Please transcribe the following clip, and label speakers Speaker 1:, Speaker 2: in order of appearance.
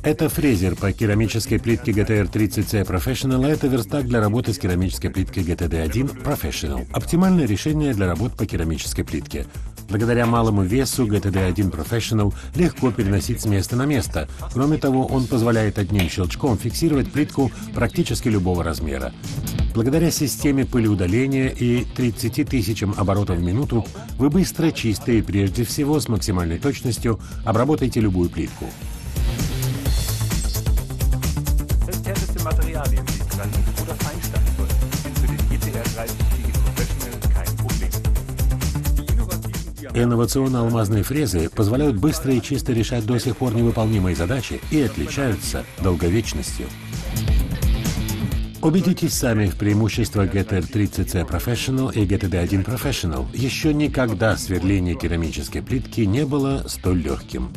Speaker 1: Это фрезер по керамической плитке GTR30C Professional, а это верстак для работы с керамической плиткой GTD1 Professional. Оптимальное решение для работ по керамической плитке. Благодаря малому весу GTD1 Professional легко переносить с места на место. Кроме того, он позволяет одним щелчком фиксировать плитку практически любого размера. Благодаря системе пылеудаления и 30 тысячам оборотов в минуту вы быстро, чисто и прежде всего с максимальной точностью обработаете любую плитку. Инновационно-алмазные фрезы позволяют быстро и чисто решать до сих пор невыполнимые задачи и отличаются долговечностью. Убедитесь сами в преимуществах GTR30C Professional и GTD1 Professional. Еще никогда сверление керамической плитки не было столь легким.